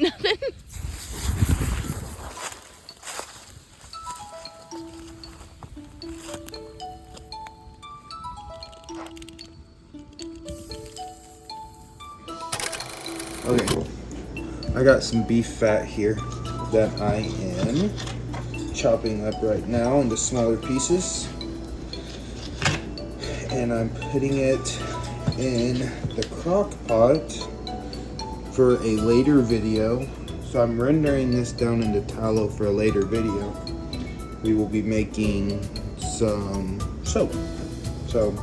Nothing. Okay, I got some beef fat here that I am chopping up right now into smaller pieces, and I'm putting it in the crock pot for a later video. So I'm rendering this down into tallow for a later video. We will be making some soap. So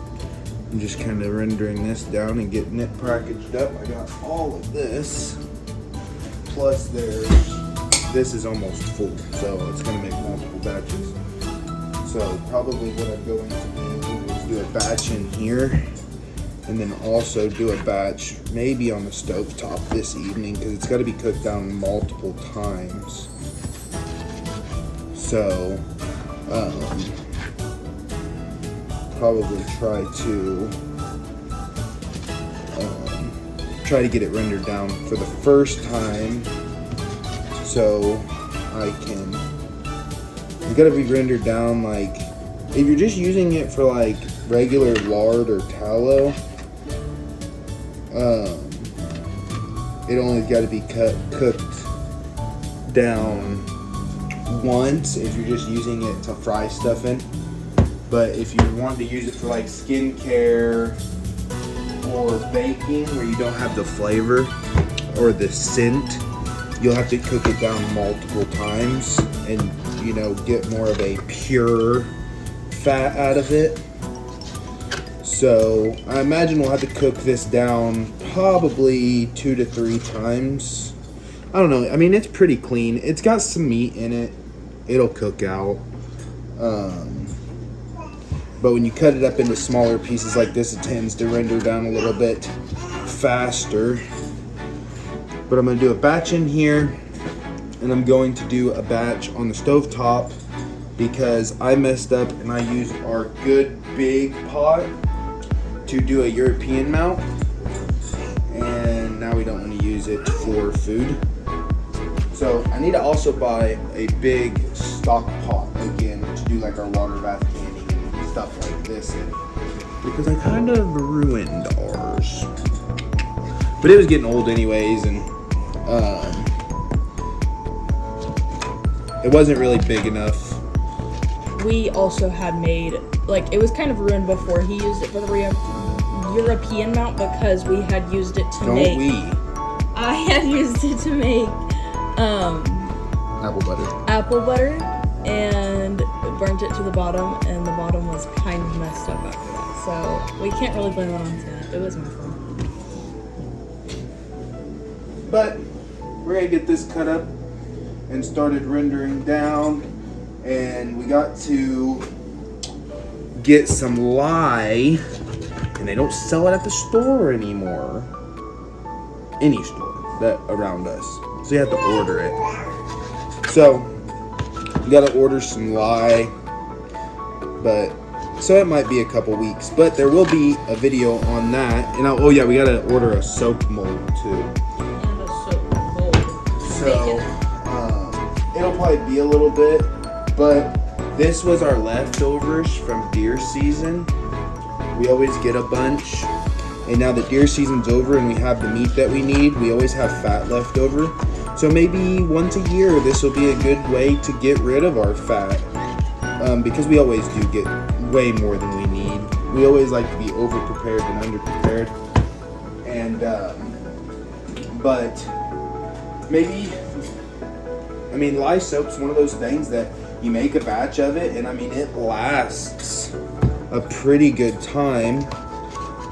I'm just kind of rendering this down and getting it packaged up. I got all of this, plus this is almost full, so it's gonna make multiple batches. So probably what I'm going to do is do a batch in here, and then also do a batch maybe on the stove top this evening, because it's got to be cooked down multiple times. So probably try to get it rendered down for the first time, so I can. It's got to be rendered down, like, if you're just using it for like regular lard or tallow, it only got to be cooked down once if you're just using it to fry stuff in. But if you want to use it for like skincare or baking, where you don't have the flavor or the scent, you'll have to cook it down multiple times and, you know, get more of a pure fat out of it. So I imagine we'll have to cook this down probably 2 to 3 times. I don't know. I mean, it's pretty clean. It's got some meat in it. It'll cook out. But when you cut it up into smaller pieces like this, it tends to render down a little bit faster. But I'm going to do a batch in here, and I'm going to do a batch on the stovetop because I messed up and I used our good big pot to do a European mount, and now we don't want to use it for food. So I need to also buy a big stock pot again to do like our water bath canning and stuff like this in, because I kind of ruined ours. But it was getting old anyways, and it wasn't really big enough. We also had made, like, it was kind of ruined before he used it for the European mount, because we had used it to I had used it to make apple butter, and burnt it to the bottom, and the bottom was kind of messed up after that. So we can't really blame it on that. It was my fault. But we're gonna get this cut up and started rendering down, and we got to get some lye, and they don't sell it at the store anymore. Any store that around us, so you have to order it. So you gotta order some lye, but so it might be a couple weeks, but there will be a video on that. And oh yeah, we gotta order a soap mold too. So it'll probably be a little bit, but this was our leftovers from deer season. We always get a bunch, and now that deer season's over and we have the meat that we need, we always have fat left over. So maybe once a year this will be a good way to get rid of our fat, because we always do get way more than we need. We always like to be over prepared than under prepared, and but maybe, I mean, lye soap's one of those things that you make a batch of it, and I mean, it lasts a pretty good time.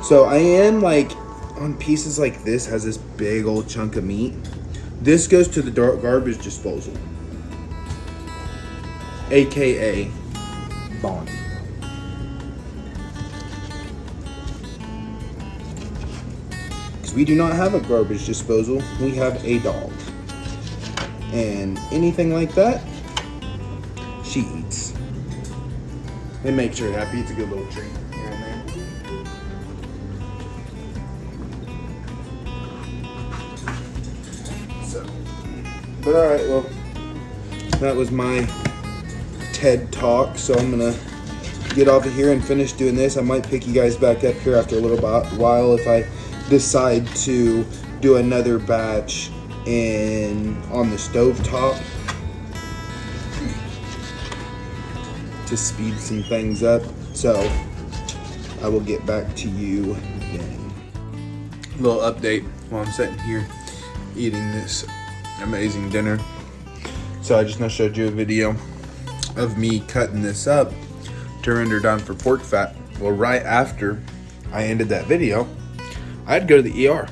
So I am like, on pieces like this, has this big old chunk of meat. This goes to the garbage disposal, aka Bronhe. Because we do not have a garbage disposal, we have a dog. And anything like that, she eats. It makes her happy. It's a good little treat here and there. So But alright, well, that was my TED Talk. So I'm going to get off of here and finish doing this. I might pick you guys back up here after a little while if I decide to do another batch on the stove top to speed some things up. So I will get back to you then. Little update while I'm sitting here eating this amazing dinner. So I just now showed you a video of me cutting this up to render down for pork fat. Well, right after I ended that video, I had to go to the ER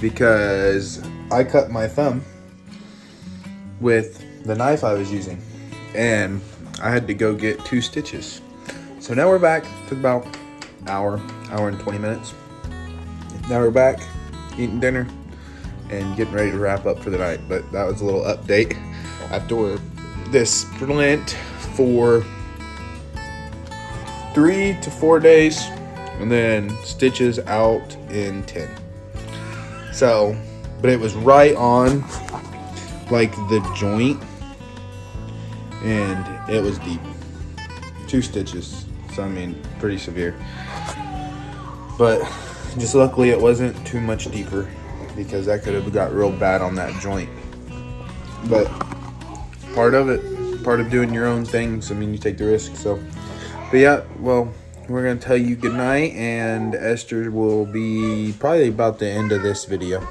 because I cut my thumb with the knife I was using, and I had to go get 2 stitches. So now we're back. Took about hour and 20 minutes. Now we're back eating dinner and getting ready to wrap up for the night. But that was a little update after this splint for 3 to 4 days, and then stitches out in 10. So, but it was right on like the joint, and it was deep. 2 stitches. So I mean, pretty severe. But just luckily it wasn't too much deeper, because that could have got real bad on that joint. But part of it, part of doing your own things. I mean, you take the risk. So, but yeah, well, we're gonna tell you goodnight, and Esther will be probably about the end of this video.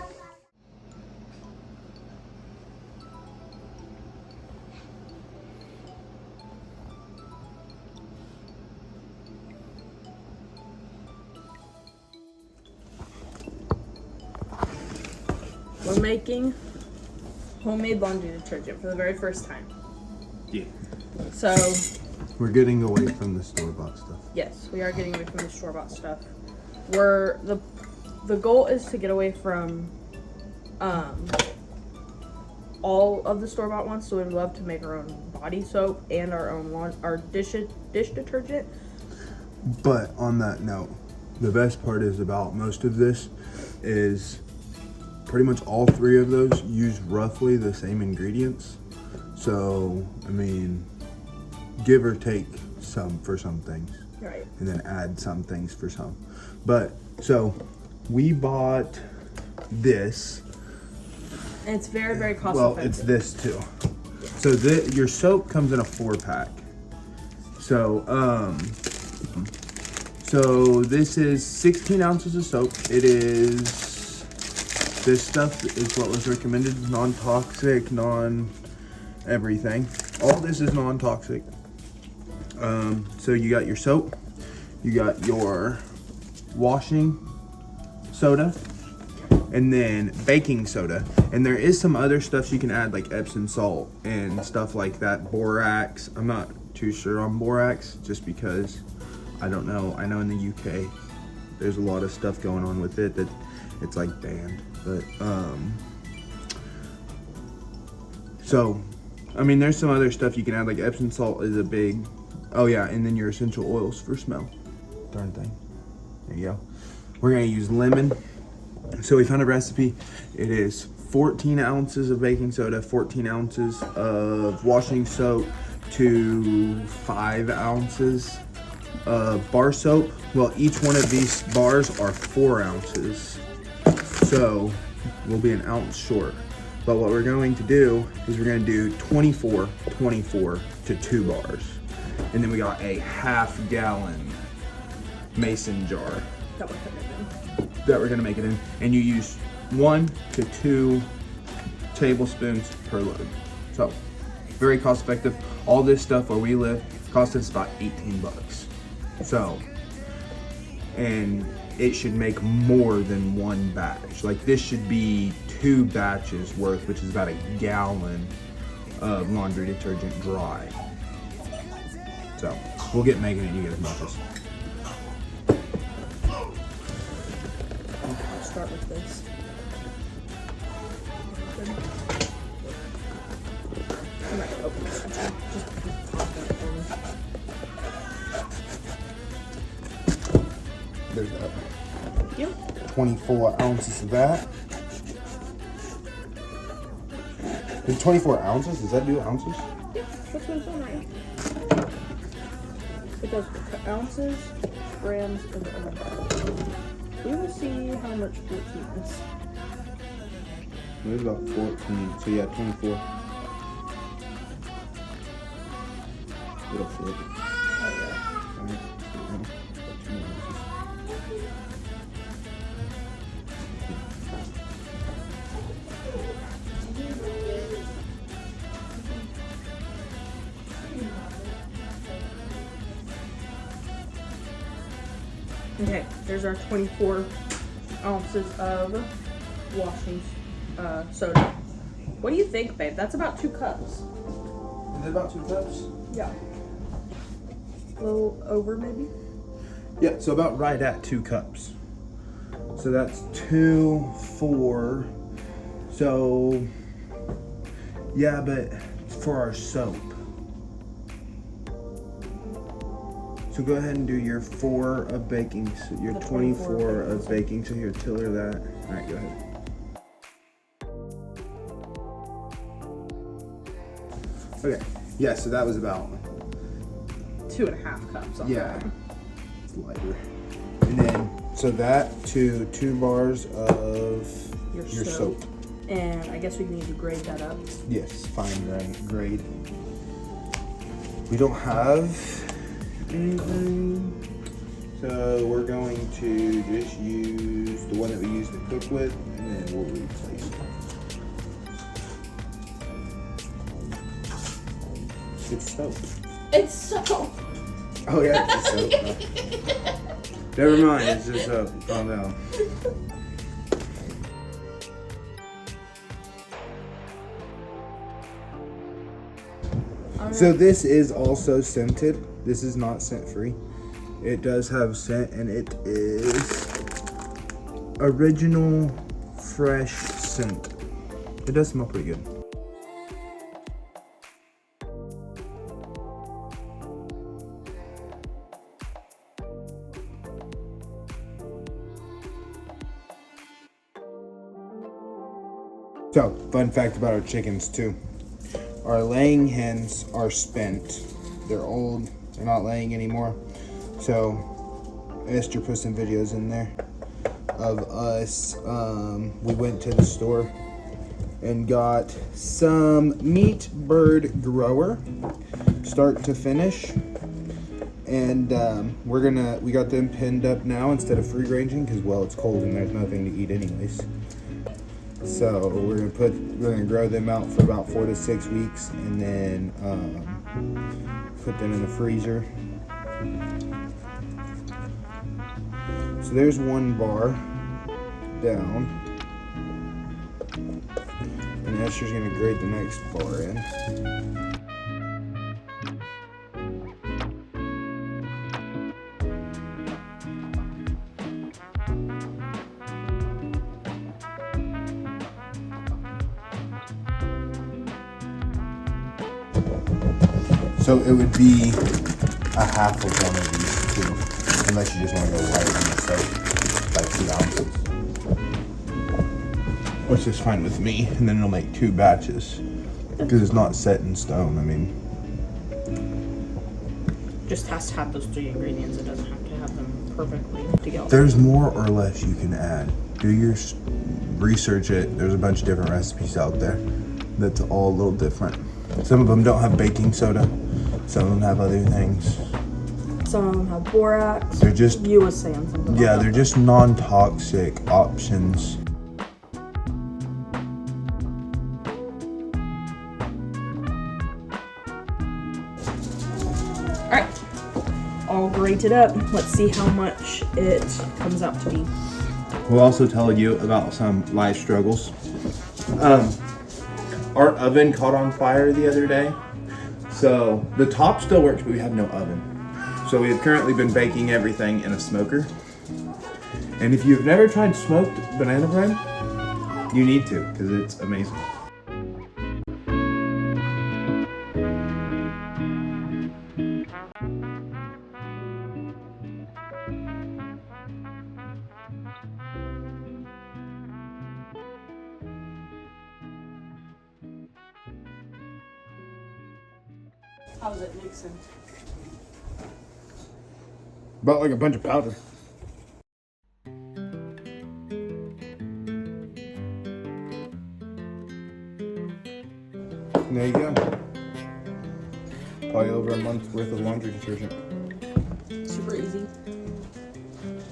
We're making homemade laundry detergent for the very first time. Yeah. So, We're getting away from the store-bought stuff. yes, we are getting away from the store-bought stuff. The goal is to get away from all of the store-bought ones. So we'd love to make our own body soap and our own dish detergent. But on that note, the best part is about most of this is pretty much all 3 of those use roughly the same ingredients. So, I mean, give or take some for some things. Right. And then add some things for some. But, so, we bought this. And it's very, very cost Well, effective. it's this too. So, your soap comes in a 4-pack. So, so this is 16 ounces of soap. It is... This stuff is what was recommended, non-toxic, non-everything. All this is non-toxic. So you got your soap, you got your washing soda, and then baking soda. And there is some other stuff you can add, like Epsom salt and stuff like that. Borax. I'm not too sure on borax, just because I don't know. I know in the UK there's a lot of stuff going on with it that it's like banned. But so I mean, there's some other stuff you can add, like Epsom salt is a big, oh yeah, and then your essential oils for smell. Darn thing. There you go. We're gonna use lemon. So we found a recipe. It is 14 ounces of baking soda, 14 ounces of washing soap to 5 ounces of bar soap. Well, each one of these bars are 4 ounces. So we'll be an ounce short. But what we're going to do is we're going to do 24 to 2 bars. And then we got a ½ gallon mason jar that we're going to make it in. And you use 1 to 2 tablespoons per load. So very cost effective. All this stuff where we live cost us about 18 bucks. So, and it should make more than 1 batch. Like this should be 2 batches worth, which is about a gallon of laundry detergent dry. So we'll get making it, you guys notice. I'll start with this. I'm not gonna open this. Just pop that for me. There's that. Thank you. 24 ounces of that. It's 24 ounces? Does that do ounces? Yeah, that's what it's on right. It does ounces, grams, and we will see how much 14 is. It was about 14, so yeah, 24. It'll fit. Oh, yeah. Okay, there's our 24 ounces of washing soda. What do you think, babe? That's about 2 cups. Is it about 2 cups? Yeah. A little over, maybe? Yeah, so about right at 2 cups. So that's 2, 4. So, yeah, but for our soap. So go ahead and do your 4 of baking, so your 24 of baking. So here, tiller that. All right, go ahead. Okay, yeah, so that was about 2.5 cups. Yeah, it's lighter. And then, so that to 2 bars of your soap. And I guess we need to grade that up. Yes, fine grade. We don't have anything, so we're going to just use the one that we used to cook with, and then we'll replace it. It's soap. It's soap. Oh yeah, it's soap. Never mind, it's just soap. Calm down. So this is also scented. This is not scent free. It does have scent, and it is original fresh scent. It does smell pretty good. So, fun fact about our chickens too. Our laying hens are spent. They're old. They're not laying anymore. So, Esther put some videos in there of us. We went to the store and got some meat bird grower, start to finish. And we got them pinned up now instead of free ranging because, well, it's cold and there's nothing to eat anyways. So we're gonna grow them out for about 4 to 6 weeks, and then put them in the freezer. So there's 1 bar down, and Esther's gonna grade the next bar in. So it would be a half of one of these two, unless you just want to go light on the soap, like 2 ounces. Which is fine with me, and then it'll make 2 batches, because it's not set in stone. I mean, just has to have those 3 ingredients. It doesn't have to have them perfectly together. There's more or less you can add. Do your research it. There's a bunch of different recipes out there that's all a little different. Some of them don't have baking soda. Some of them have other things. Some of them have borax. They're just, you were saying something. Yeah, they're just non-toxic options. All right, all grated up. Let's see how much it comes out to be. We'll also tell you about some life struggles. Our oven caught on fire the other day. So the top still works, but we have no oven. So we have currently been baking everything in a smoker. And if you've never tried smoked banana bread, you need to, because it's amazing. How's it mixing? About like a bunch of powder. And there you go. Probably over a month's worth of laundry detergent. Super easy.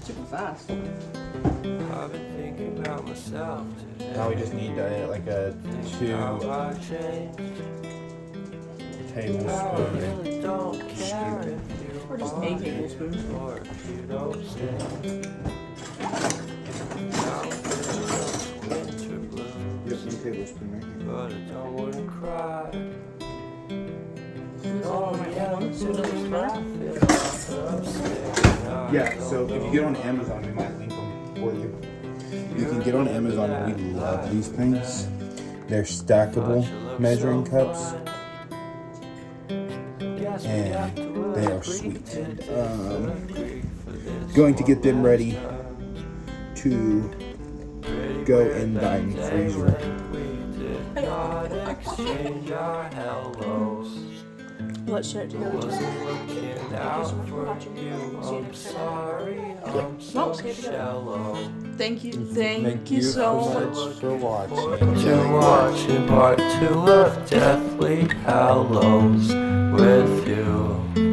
Super fast. I've been thinking about myself today. Now we just need like a 2 tablespoon. Or just a tablespoon. Yep, 1 tablespoon right here. But I don't want to cry. Yeah, so if you get on Amazon, we might link them for you. You can get on Amazon. We love these things. They're stackable measuring cups. And they are sweet. Going to get them ready to go in the freezer. Let's share it together. Thank you. Thank you so much for watching. To watching part 2 of Deathly Hallows with you.